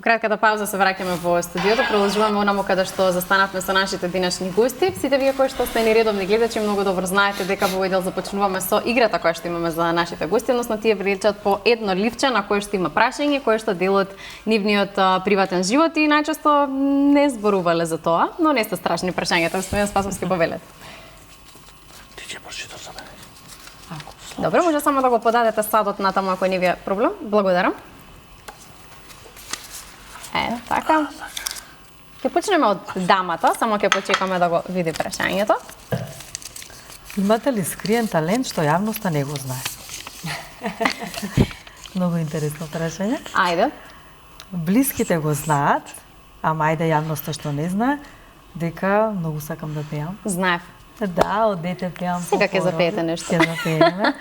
кратката пауза се враќаме во студиото, продолжуваме онаму каде што застанавме со нашите денешни гости. Сите вие кои што сте ни редовни гледачи многу добро знаете дека во овој дел започнуваме со играта која што имаме за нашите гости, односно тие приличат по едно ливче на кое што има прашање, кое што делат нивниот приватен живот и најчесто не зборувале за тоа, но не се страшни прашањата, господин Спасовски, повелете. Ти ќе прочиташ за мене. Добро, може само да го подадете садот натаму ако не ви е проблем. Благодарам. Така. Ќе почнеме од дамата, само ќе почекаме да го види прашањето. Имате ли скриен талент што јавноста не го знае? Многу интересно прашање. Ајде. Блиските го знаат, ама ајде јавноста што не знае, дека многу сакам да пеам. Знаев. Да, од дете пеам. Сега ќе запеете нешто. Ќе запееме.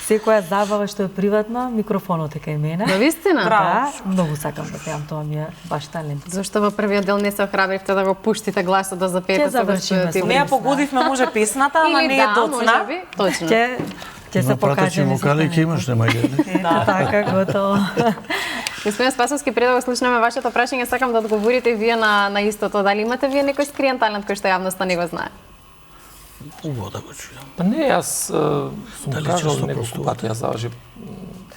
Секоја забава што е приватна, микрофонот е кај мене. Да, вистина? Да, многу сакам да пеам, тоа ми е баш талент. Зошто во првиот дел не се охрабривте да го пуштите гласот да запеете? Ќе завршиме со Не ја погодивме може песната, ама не е доцна. Точно. Ќе се покажеме. Вокали ќе имаш, нема идеја. Да, така, готово. Господин Спасовски, пред да го слушнеме вашето прашање, сакам да одговорите вие на истото. Дали имате вие некој скриен талент кој што јавноста не го знае? Убаво да го чујам. Па не, јас сум кажал неколку пати, јас завршив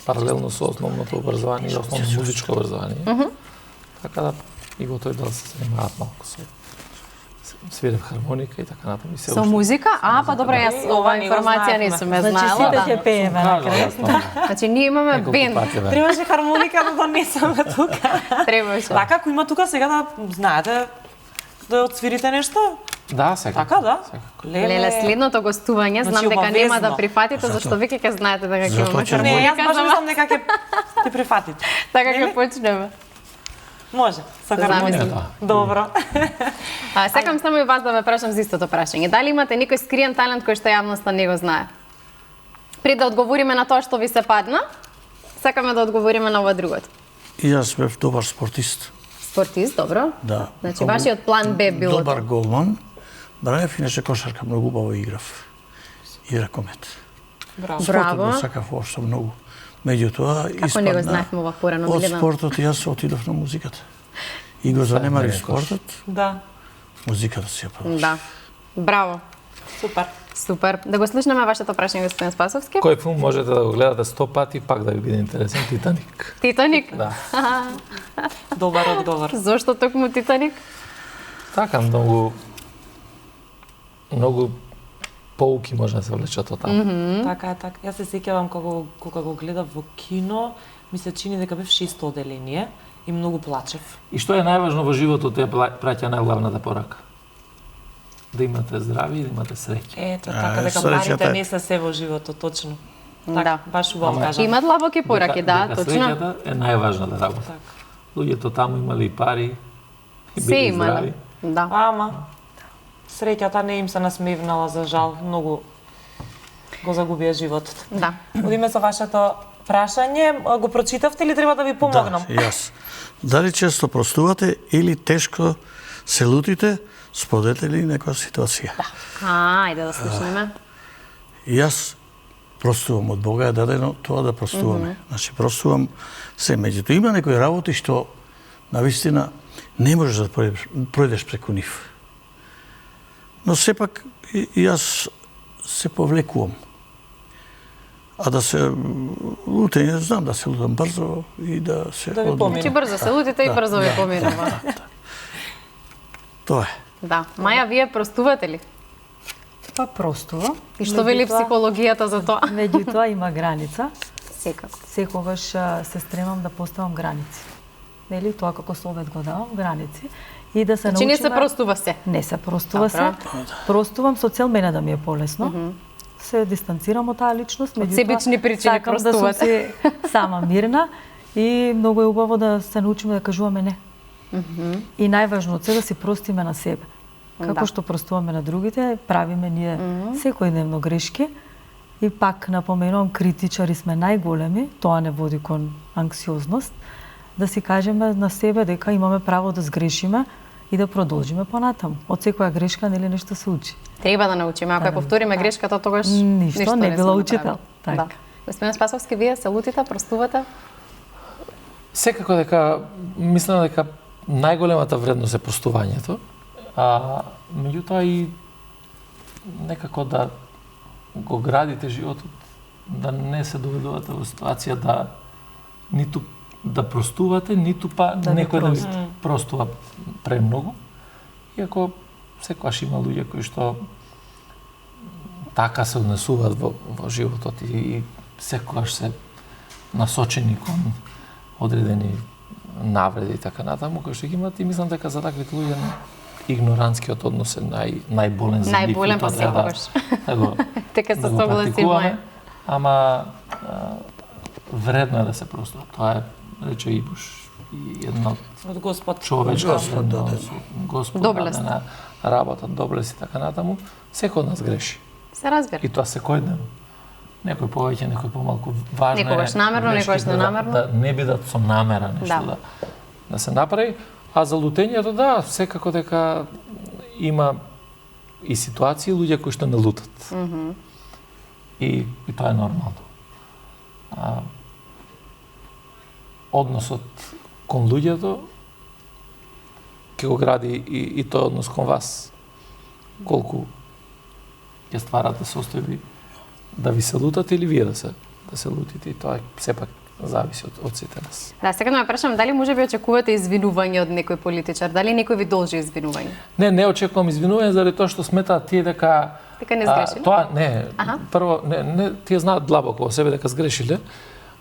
паралелно со основното образование и основно музичко образование. Така да и во тој дел се занимавав малку со свирев хармоника и така натаму. Со музика? Па добро, јас оваа информација не сум ја Значи знаела. сите ќе пееме на крај. Значи ние имаме бенд. Требаше хармоника да донесеме тука. Требаше. Така, ако има тука сега да знаете да отсвирите нешто? Да, сега. Така, да. Леле, следното гостување, знам Значи, дека нема да обавезно. прифатите, зашто веќе ќе знаете дека ќе имаме Затоа ќе Не, јас хармоника. баш мислам дека ќе прифатите. Така ќе почнеме. Може, со хармоника. Замислам. Добро. Сакам само и вас да ме прашам за истото прашање. Дали имате некој скриен талент кој што јавноста не го знае? Пред да одговориме на тоа што ви се падна, сакаме да одговориме на ова другото. И јас бев добар спортист. Спортист, добро. Да. Значи вашиот план Б било добар голман. Браев, иначе кошарка многу убаво играв. И ракомет. Браво. Спортот го сакав оошто многу. Меѓутоа, Како не го знаевме ова порано, од Милена? спортот јас отидов на музиката. И го занемарив спортот, Да, музиката си ја продолжи. Да. Браво. супер. Супер. Да го слушнеме вашето прашање, господин Спасовски. Кој филм можете да го гледате 100 пати и пак да ви биде интересен? Титаник. Титаник? Да. Добар одговор. Зошто токму Титаник? Така, многу поуки може да се влечат од таму. Така е, така. Јас се сеќавам кога го гледав во кино, ми се чини дека бев 600 оделение и многу плачев. И што е најважно во животот е праќа најглавната порака? Да имате здравје и да имате среќа. Ето, така дека среќата парите е. не се се во животот, точно. Да. Така, баш убаво Ама кажам. Има длабоки пораки, да, дека точно. Среќата е најважната работа. Така. Луѓето таму имале и пари, и Се били имале. здрави. Да. Ама, среќата не им се насмевнала, за жал, многу го загубија животот. Да. Одиме со вашето прашање, го прочитавте или треба да ви помогнам? Да, јас. Дали често простувате или тешко се лутите, споделите ли некоја ситуација? Ајде да слушнеме. Јас простувам, од Бога е дадено тоа да простуваме. Значи, простувам се. Меѓутоа, има некои работи што, навистина, не можеш да пројдеш преку нив. Но сепак, јас се повлекувам. А да се лутење, знам да се лутам брзо и да се Да ви одморам. помине. Значи брзо се лутите и брзо ви поминува. Тоа е. Да. Маја, вие простувате ли? Па простува. И што вели Меѓутоа- психологијата за тоа? Меѓутоа има граница. Секако. Секогаш се стремам да поставам граници. Нели, тоа како совет го давам, граници. И да се Значи не научиме... се простува се. Не се простува Добро. се. Простувам со цел мене да ми е полесно. Се дистанцирам од таа личност, Од себични причини сакам да сум простувате. си сама мирна и многу е убаво да се научиме да кажуваме не. И најважно е да си простиме на себе. Како Да. што простуваме на другите, правиме ние секојдневно грешки. И пак напоменувам, критичари сме најголеми, тоа не води кон анксиозност, да си кажеме на себе дека имаме право да сгрешиме и да продолжиме понатаму. Од секоја грешка нели нешто се учи. Треба да научиме, ако ја повториме грешката, тогаш Ништо, не сме била направили. учител. Така. Да. Господин Спасовски, вие се лутите, простувате? Секако дека мислам дека најголемата вредност е простувањето, а меѓутоа и некако да го градите животот, да не се доведувате во ситуација да ниту да простувате, ниту па да некој да ви простува премногу. Иако секогаш има луѓе кои што така се однесуваат во животот и секогаш се насочени кон одредени навреди и така натаму, кои што ги имат, и мислам дека за таквите луѓе игноранскиот однос е најболен за нив. Најболен па секогаш. Така се согласуваме. Ама вредно е да се простува. Тоа е, рече Ибуш, и една од Господ човечка, Господ доблест на работа, доблест и така натаму. Секој од нас греши. Се разбира. И тоа секојдневно. Некој повеќе, некој помалку. Важно некогаш намерно, некогаш ненамерно. Да не бидат со намера нешто да се направи. А за лутењето, да, секако дека има и ситуации луѓе кои што не лутат. И тоа е нормално. Односот кон луѓето ќе го гради и тој однос кон вас. Колку ќе стварате состојби да ви се лутат или вие да се лутите, и тоа сепак зависи од сите нас. Да, сега ме прашам дали можеби очекувате извинување од некој политичар, дали некој ви должи извинување? Не очекувам извинување заради тоа што сметаат тие дека не сгрешиле? Тоа не. Прво не тие знаат длабоко во себе дека сгрешиле.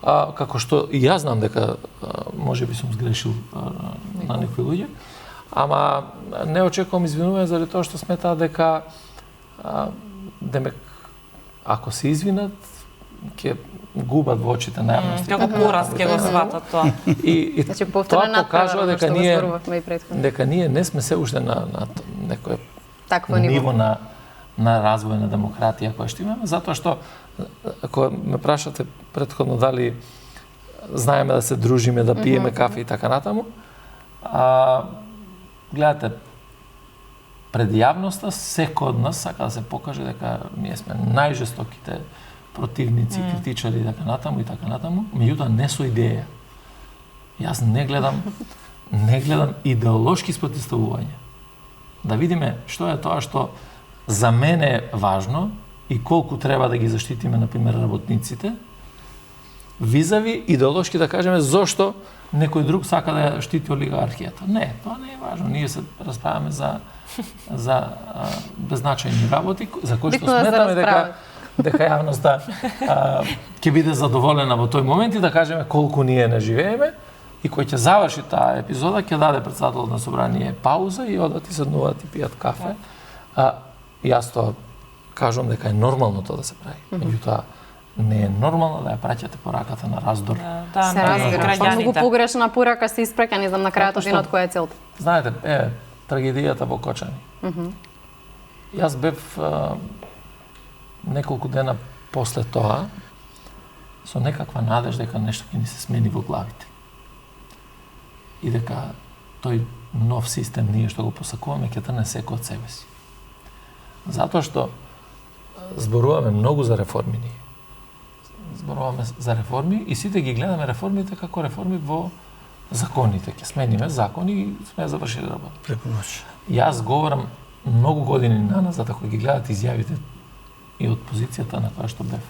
Како што и јас знам дека можеби сум сгрешил на некои луѓе, ама не очекувам извинување заради тоа што сметаат дека демек ако се извинат ќе губат во очите на јавноста. Како пораз ќе го сватат тоа. И тоа покажува дека ние не сме се уште на некој такво ниво на развој на демократија која што имаме, затоа што ако ме прашате претходно дали знаеме да се дружиме, да пиеме кафе и така натаму, гледате, пред јавноста секој од нас сака да се покаже дека ние сме најжестоките противници, критичари и така натаму, меѓутоа не со идеја. Јас не гледам идеолошки спротивставување. Да видиме што е тоа што за мене е важно и колку треба да ги заштитиме, например, работниците, визави идеолошки да кажеме зошто некој друг сака да ја штити олигархијата. Не, тоа не е важно. Ние се расправаме за беззначајни работи, за кои што сметаме дека јавноста ќе биде задоволена во тој момент и да кажеме колку ние не живееме, и кој ќе заврши таа епизода, ќе даде претседателот на собрание пауза и одат и седнуваат и пијат кафе. Јас тоа кажувам дека е нормално тоа да се прави. Меѓутоа, не е нормално да ја праќате пораката на раздор. Се разбира. Многу погрешна порака се испраќа, не знам на крајот од денот која е целта. Знаете, трагедијата во Кочани. Јас бев неколку дена после тоа со некаква надежда дека нешто ќе ни се смени во главите. И дека тој нов систем ние што го посакуваме ќе трне секој од себе си. Затоа што зборуваме многу за реформи ние. Зборуваме за реформи и сите ги гледаме реформите како реформи во законите. Ќе смениме закони и сме завршили работа. Преку ноќ. Јас говорам многу години наназад, ако ги гледате изјавите и од позицијата на која што бев.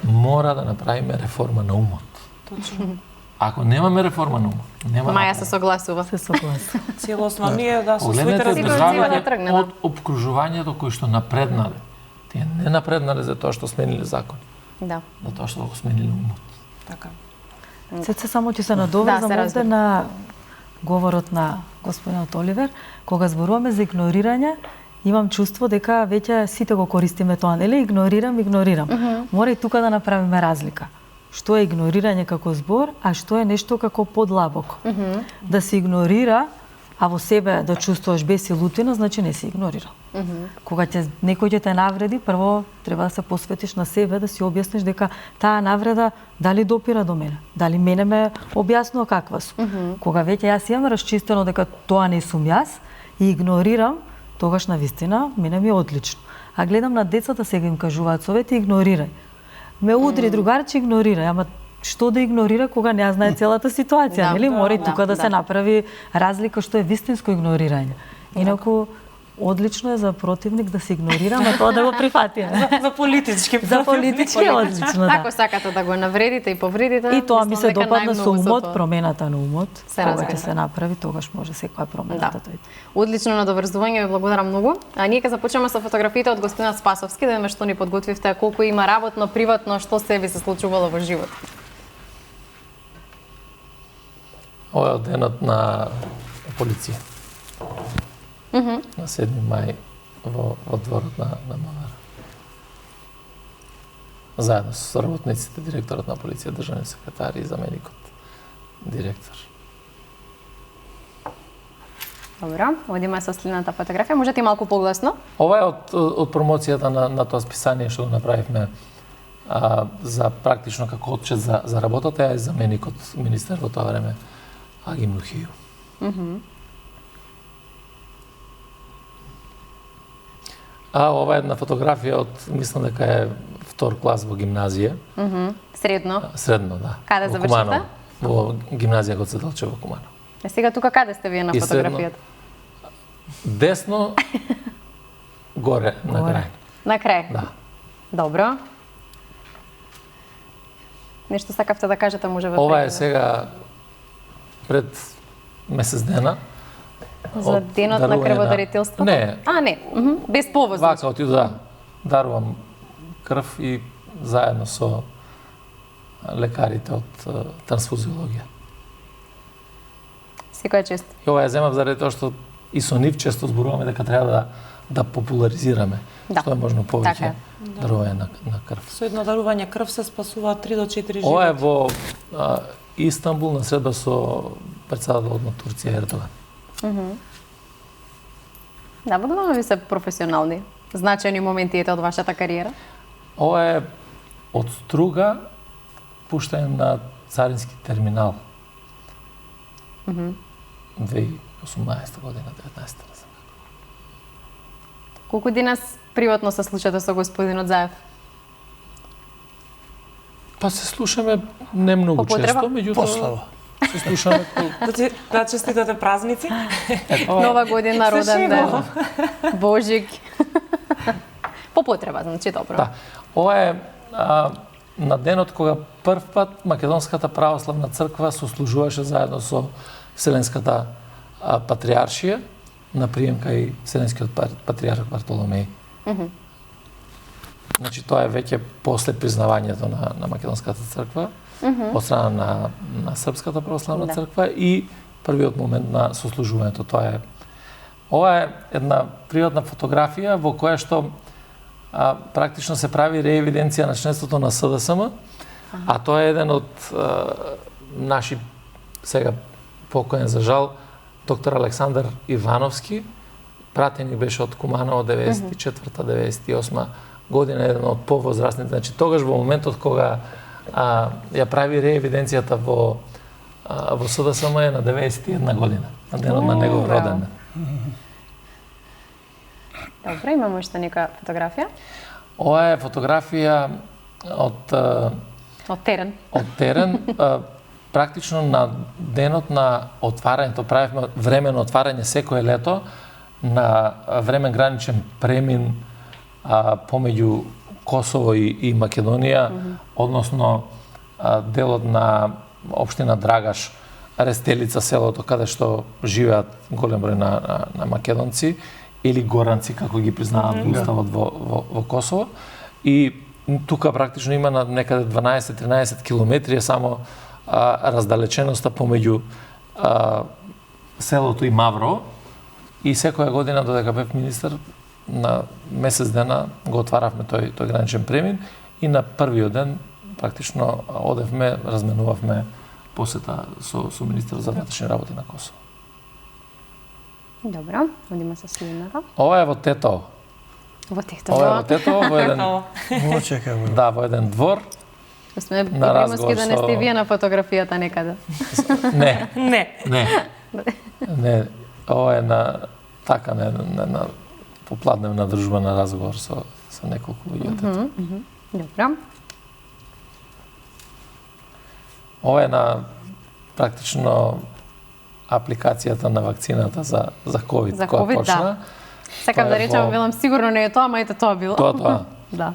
Мора да направиме реформа на умот. Точно. Ако немаме реформа на умот, нема. Маја се согласува. Целосно ние да со своите разбирања од опкружувањето кои што напреднале. Тие не напреднале за тоа што смениле закони. Да. За тоа што го смениле умот. Така. Се само ќе се надоврзам овде на говорот на господинот Оливер, кога зборуваме за игнорирање, имам чувство дека веќе сите го користиме тоа, нели? Игнорирам. Мора и тука да направиме разлика. Што е игнорирање како збор, а што е нешто како подлабоко. Да се игнорира, а во себе да чувствуваш безсилутина, значи не се игнорира. Кога некој ќе те навреди, прво треба да се посветиш на себе, да си објасниш дека таа навреда дали допира до мене, дали мене ме објаснува каква сум. Кога веќе јас имам расчистено дека тоа не сум јас и игнорирам, тогаш навистина мене ми е одлично. А гледам на децата сега им кажуваат совети, игнорирај. Ме удри другарче, игнорирај, ама што да игнорира кога не знае целата ситуација, нели? Мора и тука да се направи разлика што е вистинско игнорирање. Инаку одлично е за противник да се игнорира, но тоа да го прифатиме. За политички. За политички е одлично, да. Ако сакате да го навредите и повредите, и тоа ми се допадна со умот, тоа. промената на умот, кога ќе разбира. се направи, тогаш може секоја промена да дојде. Одлично надоврзување, ви благодарам многу. А ние ќе започнеме со фотографиите од господинот Спасовски, да видиме што ни подготвивте, колку има работно, приватно, што се ви се случувало во живот. Ова е од денот на полиција. На 7 мај во дворот на МВР. Заедно со работниците, директорот на полиција, државни секретари и заменикот директор. Добро, одиме со следната фотографија. Можете и малку погласно? Ова е од промоцијата на тоа списание што го направивме за практично како отчет за работата, ја е заменикот министер во тоа време Агим Нухију. Ова е една фотографија од, мислам дека е втор клас во гимназија. Средно. Средно, да. Каде завршите? Во гимназија Гоце Делчев во Куманово. А сега тука каде сте вие на И фотографијата? Десно, горе, на крај. На крај? Да. Добро. Нешто сакавте да кажете, може ве Ова е сега пред месец дена. за денот на крводарителството? Не. Не. Без повод. Вака отиду да дарувам крв и заедно со лекарите од трансфузиологија. Секоја чест. И ова ја земав заради тоа што и со нив често зборуваме дека треба да популаризираме што е можно повеќе дарување на крв. Со едно дарување крв се спасуваат 3 до 4 животи. Ова е во Истанбул на средба со председателот на Турција Ердоган. Да, будуваме ви се професионални, значајни моменти од вашата кариера? Ова е од Струга пуштање на царински терминал. 2018 година, 19 не знам. Колку денес приватно се случате со господинот Заев? Па се слушаме не многу често, меѓутоа Послава. се слушаме. Да честитате празници. Нова година, роден ден, Божик. По потреба, значи добро. Да. Ова е на денот кога прв пат Македонската православна црква сослужуваше заедно со Вселенската патриаршија на прием кај Вселенскиот патриарх Бартоломеј. Значи тоа е веќе после признавањето на Македонската црква од страна на Српската православна црква и првиот момент на сослужувањето. Ова е една приватна фотографија во која што практично се прави реевиденција на членството на СДСМ, а тоа е еден од наши сега покоен за жал доктор Александар Ивановски, пратеник беше од Куманово 94-98 година, еден од повозрастните. Значи тогаш во моментот кога ја прави реевиденцијата во СДСМ е на 91 година, на денот на негов роден ден. Добро, имаме уште нека фотографија? Ова е фотографија од терен. Од терен, практично на денот на отварањето, правевме временно отварање секое лето на времен граничен премин помеѓу Косово и Македонија, односно делот на општина Драгаш, Рестелица, селото каде што живеат голем број на македонци или горанци, како ги признаваат уставот во Косово. И тука практично има на некаде 12-13 километри само раздалеченоста помеѓу селото и Мавро. И секоја година додека бев министер, на месец дена го отваравме тој граничен премин и на првиот ден практично одевме, разменувавме посета со министерот за внатрешни работи на Косово. Добро, одиме со следната. Ова е во Тетово. Во Тетово. Ова е во Тетово, во еден да, во еден двор. Сме приморски да не сте вие на фотографијата некаде. Не. Не. Ова е на попладневна дружба на разговор со неколку луѓе од Тетово. Добро. Ова е на практично апликацијата на вакцината за COVID, За која COVID, почна. да. Сакам да речам, велам сигурно не е тоа, ама ете тоа било. Тоа. Да.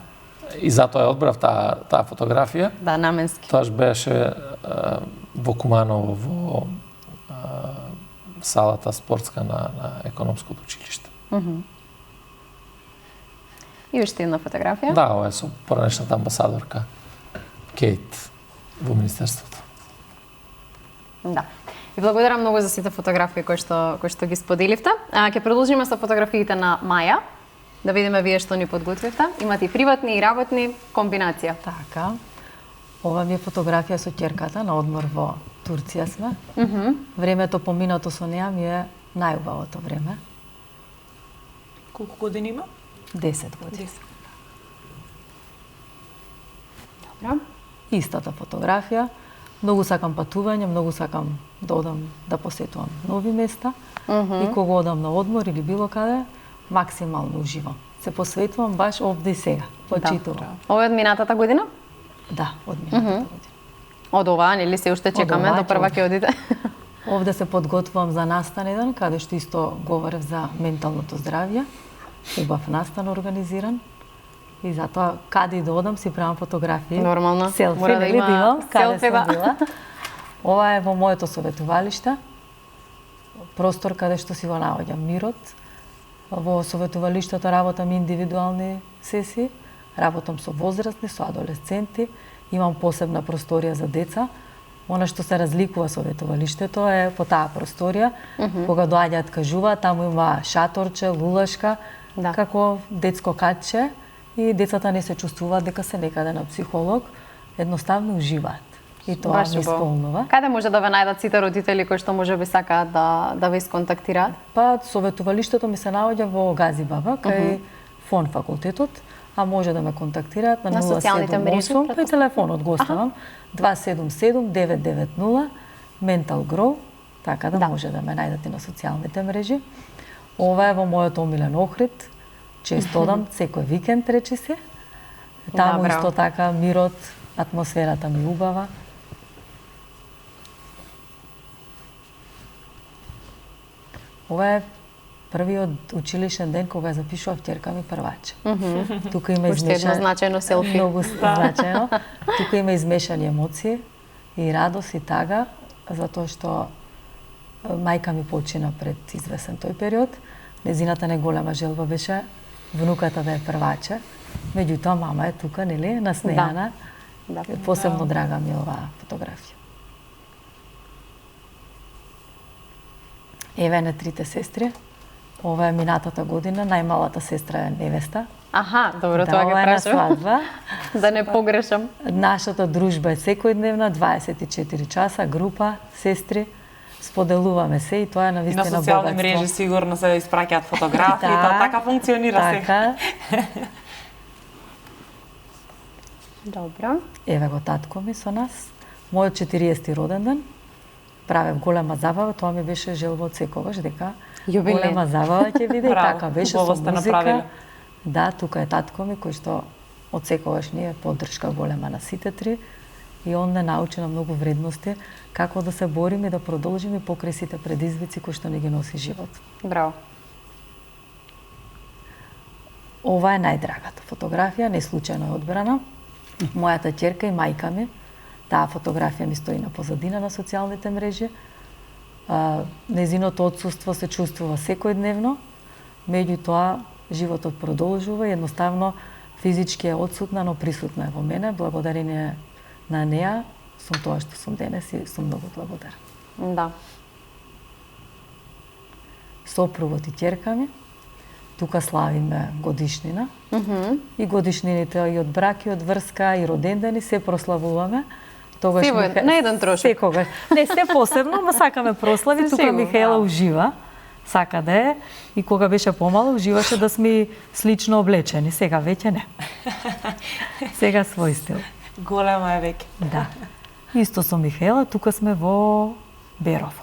И затоа ја одбрав таа фотографија. Да, наменски. Тоаш беше во Куманово во салата спортска на економското училиште. И уште една фотографија. Да, ова е со поранешната амбасадорка Кейт во Министерството. Да. И благодарам многу за сите фотографии кои што ги споделивте. Ќе продолжиме со фотографиите на Маја. Да видиме вие што ни подготвивте. Имате и приватни и работни, комбинација. Така. Ова ми е фотографија со ќерката на одмор во Турција сме. Времето поминато со неа ми е најубавото време. Колку години има? 10 години. Добро. Истата фотографија. Многу сакам патување, многу сакам да одам да посетувам нови места. И кога одам на одмор или било каде, максимално уживам. Се посветувам баш овде и сега. Почитувам. Ова е од минатата година? Да, од минатата година. Од оваа, нели се уште чекаме, оваа, до прва ќе одите? Овде се подготвувам за настан еден, каде што исто говорев за менталното здравје. Убав настан организиран. И затоа, каде и да одам, си правам фотографии. Нормално. Селфи, Мора да нели, има имам, каде селфи, сум да. била. Ова е во моето советувалиште. Простор каде што си го наоѓам мирот. Во советувалиштето работам индивидуални сесии, работам со возрастни, со адолесценти, имам посебна просторија за деца. Она што се разликува советувалиштето е по таа просторија, кога доаѓаат кажуваат, таму има шаторче, лулашка, Да. како детско катче и децата не се чувствуваат дека се некаде на психолог, едноставно уживаат. И тоа Баш ме убаво. исполнува. Каде може да ве најдат сите родители кои што може би сакаат да ве исконтактираат? Па советувалиштето ми се наоѓа во Газибаба, кај фон факултетот, а може да ме контактираат на На социјалните мрежи, 078, па и телефонот го оставам, 277-990, Mental Grow, така да може да ме најдете на социјалните мрежи. Ова е во мојот омилен Охрид, често одам, секој викенд речи се. Таму Добро. исто така мирот, атмосферата ми убава. Ова е првиот училишен ден кога запишував ќерка ми прваче. Тука има Уште едно значајно селфи. Многу значајно. Тука има измешани емоции и радост и тага, затоа што мајка ми почина пред извесен тој период. Незината најголема желба беше внуката да е прваче. Меѓутоа мама е тука, нели, насмејана. Да. Посебно драга ми е оваа фотографија. Еве на трите сестри. Ова е минатата година, најмалата сестра е невеста. Аха, добро, тоа ова ќе е на прашам. свадба. Да не погрешам. Нашата дружба е секојдневна, 24 часа, група, сестри, споделуваме се и тоа е И на навистина социјални богатство. мрежи сигурно се испраќаат фотографии, Да, тоа така функционира сега. Така, Добро. еве го татко ми со нас. Мојот 40-ти роден ден. Правев голема забава, тоа ми беше желба од секогаш дека Јубилеј. голема забава ќе биде и Браво, така беше убаво со сте музика. направиле. Да, тука е татко ми кој што од секогаш ни е поддршка голема на сите три и он не научи на многу вредности како да се бориме и да продолжиме покрај сите предизвици кои што ни ги носи живот. Браво. Ова е најдрагата фотографија, не случајно е одбрана. Мојата ќерка и мајка ми, таа фотографија ми стои на позадина на социјалните мрежи. Незиното отсуство се чувствува секојдневно, меѓутоа животот продолжува и едноставно физички е отсутна, но присутна е во мене. Благодарение на неа сум тоа што сум денес и сум многу благодарна. Да. Сопругот и ќерка ми, тука славиме годишнина. И годишнините и од брак, и од врска, и родендени се прославуваме. Тогаш Се во на еден трошок. Секогаш. Не сте посебно, ма сакаме прослави. Тука Сигурно, Михаела да. ужива. Сака да е. И кога беше помала, уживаше да сме слично облечени. Сега веќе не. Сега свој стил. Голема е веќе. Да. Исто со Михаела, тука сме во Берово.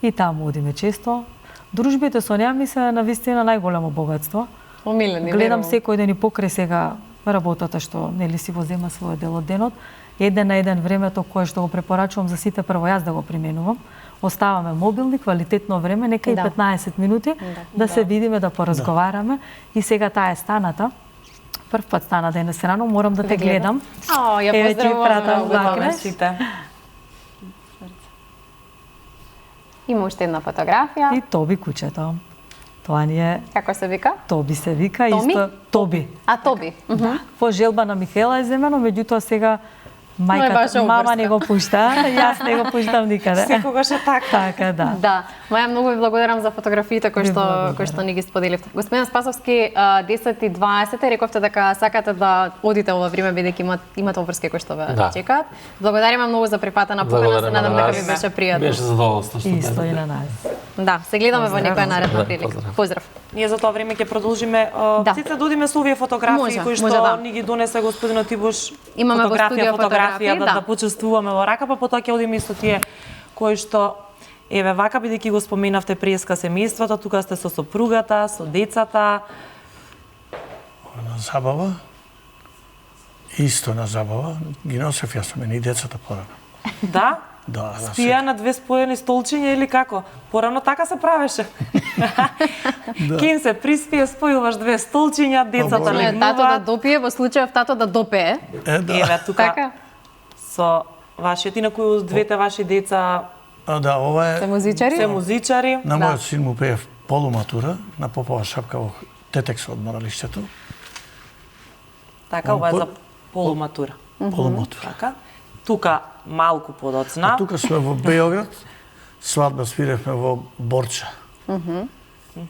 И таму одиме често. Дружбите со неа ми се навистина најголемо богатство. Омилени. Гледам верувам. секој ден и покрај сега работата што нели си го зема својот дел од денот. Еден на еден времето кое што го препорачувам за сите, прво јас да го применувам. Оставаме мобилни, квалитетно време, нека и 15 минути да се видиме, да поразговараме. И сега таа е станата. Прв пат стана денес рано, морам да те гледам. Ја поздравувам вакна. сите. Има уште една фотографија. И Тоби кучето. Тоа ни е... Како се вика? Тоби се вика. Томи? Исто Тоби. А, Тоби. Да. По желба на Михела е земено, меѓутоа сега Но е ваша мама обврска. не го пушта, јас не го пуштам никаде. Секогаш е така. Така, да. Да, Маја, многу ви благодарам за фотографиите кои Ви што благодарам. ни ги споделивте. Господин Спасовски, 10:20 рековте дека сакате да одите ова време бидејќи имате обврски кои што ве чекаат. Благодариме многу за прифатена покана, се надам дека ви беше пријатно. Беше задоволство што Исто и дојдете. на нас. Да, се гледаме во некоја наредна Да, прилика. поздрав. Поздрав. Ние за тоа време ќе продолжиме. Да. Цица да одиме со овие фотографии Може, кои што може, да. ни ги донесе господинот Тибош. Имаме во студио фотографии, да почувствуваме во рака, па потоа ќе одиме и со тие кои што еве вака бидејќи го споменавте преска семејството, тука сте со сопругата, со децата. На забава, исто на забава, ги носев јас со мене и децата порано. Да? Да, Спија на две споени столчиња или како? Порано така се правеше. Ким се приспие, спојуваш две столчиња, децата Боле. Тато да легнуваат. допие, во случајов тато да допее. Да. Еве тука Така? со вашиот, инаку двете ваши деца Да, ова Се е музичари? се музичари. на мојот син му пее полуматура на Попова шапка во Тетекс од моралиштето. Така, ова е за полуматура. Полуматура. Така. Тука малку подоцна. Тука сме во Београд, свадба свиревме во Борча.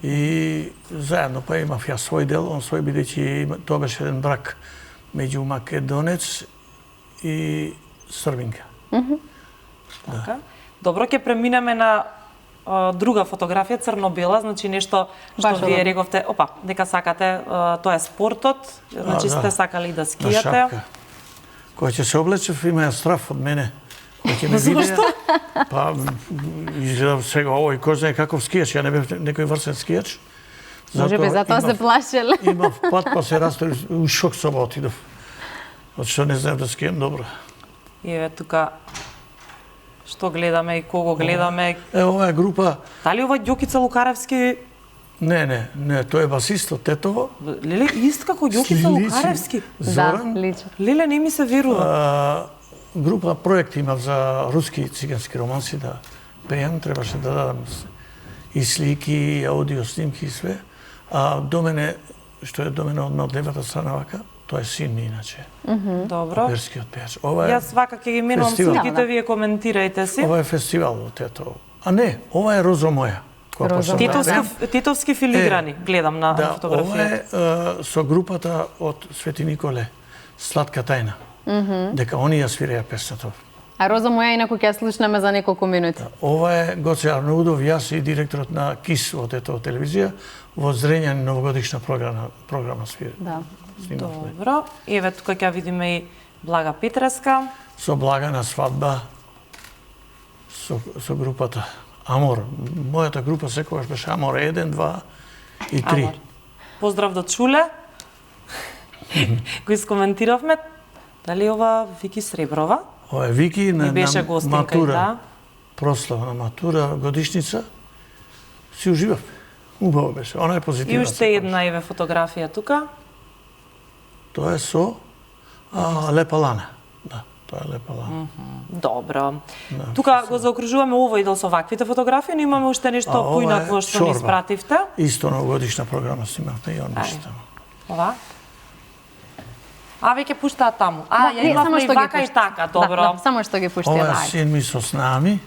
И заедно па имав јас свој дел, он свој бидејќи тоа беше еден брак меѓу македонец и србинка. Така. Добро, ќе преминеме на друга фотографија, црно-бела, значи нешто што Баш вие одобро. рековте, дека сакате, тоа е спортот, значи да. сте сакали да На скијате. шапка. Кој ќе се облечев, има ја страф од мене. Кој ќе ме види. Па, изгледа сега овој, кој знае каков скијач, ја не бев некој врсен скијач. Може би затоа се плашеле. Имав пат, па се растори, у шок соба отидов. Што не знаев да скијам добро. И еве тука што гледаме и кого гледаме. Ова е група, Дали ова Ѓокица Лукаревски, не, тој е басист од Тетово. леле ист како Ѓокица Личи. Лукаревски? Зоран. Да, лично. Леле не ми се верува. Група проект имав за руски цигански романси да пеем, требаше да дадам и слики, и аудио снимки и све. А до мене, што е до мене од левата страна вака, тоа е син ми иначе, Добро. перскиот пејач. Ова е Јас вака ќе ги менувам фестивал. сликите, вие коментирајте си. ова е фестивал во Тетово. А не, ова е Роза моја. која Роза почна да пеем. Титовски филиграни, гледам на Да, ова фотографија. е со групата од Свети Николе, Сладка тајна. Дека они ја свиреја песната. А Роза моја инаку ќе ја слушнеме за неколку минути. Ова е Гоце Арнаудов, јас и директорот на КИС во Тетово телевизија во Зрењани новогодишна програма свири. Да. Снимавме. Добро. Еве тука ќе видиме и Блага Петреска. Со Блага на свадба со групата Амор. Мојата група секогаш беше Амор 1, 2 и 3. Амор. Поздрав до Чуле. Кој скоментиравме. Дали ова Вики Среброва? Ова е Вики Не на беше гостинка и матура. да. Прослава на матура, годишница. Си уживав. Убаво беше. Она е позитивна. И уште една еве фотографија тука. Тоа е со Лепа Лана. Да, тоа е Лепа Лана. Добро. Да, Тука го заокружуваме овој дел со ваквите фотографии, но имаме уште нешто ова е поинако што ни чорба. испративте. Исто новогодишна програма снимавме и он беше таму. Ова. А веќе пуштаат таму. Да, Ја имавме и што ги вака и пушти. така, добро. Да, само што ги пушти. Ова е син ми со снами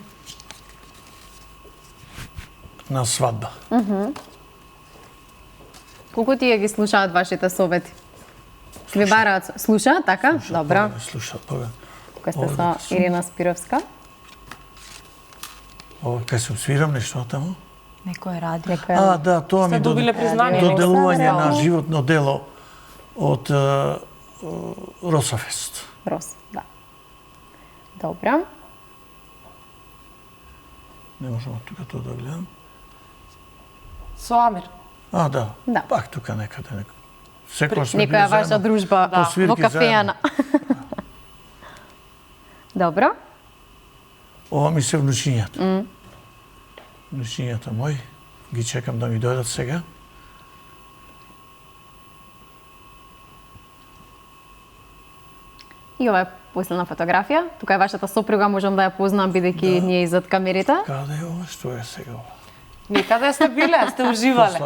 на свадба. Колку тие ги слушаат вашите совети? Ви бараат, слушаат, така? Добро. Слушаат, пога. Кој сте Ова со дека сум. Ирина Спировска? Ова кај сум свирам нешто таму. Некој ради. Некоја Да, тоа Сте ми добиле признание. доделување на Александра. животно дело од Росафест. Рос, да. Добро. Не можам од тука тоа да гледам. Со Амир. Да. Да. Пак тука некаде. Секој сме Некоја били ваша заедно. дружба По свирки во кафејана. Добро. Ова ми се внучињата. Внучињата мои, ги чекам да ми дојдат сега. И ова е последна фотографија. Тука е вашата сопруга, можам да ја познам бидејќи ние изад камерите. Каде е ова? Што е сега ова? Никаде сте биле, сте уживале.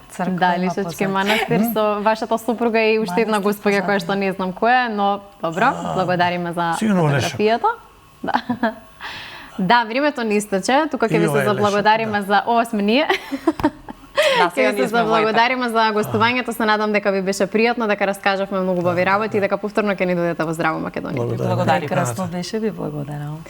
Црква Да, има Лишечки позади. манастир со вашата сопруга и уште една Манастир госпоѓа која позади. што не знам која е, но добро, благодариме за Сигурно во фотографијата. Да. Да, времето ни истече. Тука ќе И ви ова се е заблагодариме за ова сме ние. Да, сега Ќе ние се сме војка. заблагодариме за гостувањето. Се надам дека ви беше пријатно, дека раскажавме многу убави работи и дека повторно ќе ни дојдете во здраво Македонија. Благодарам. Благодариме. Прекрасно беше, ви благодарам.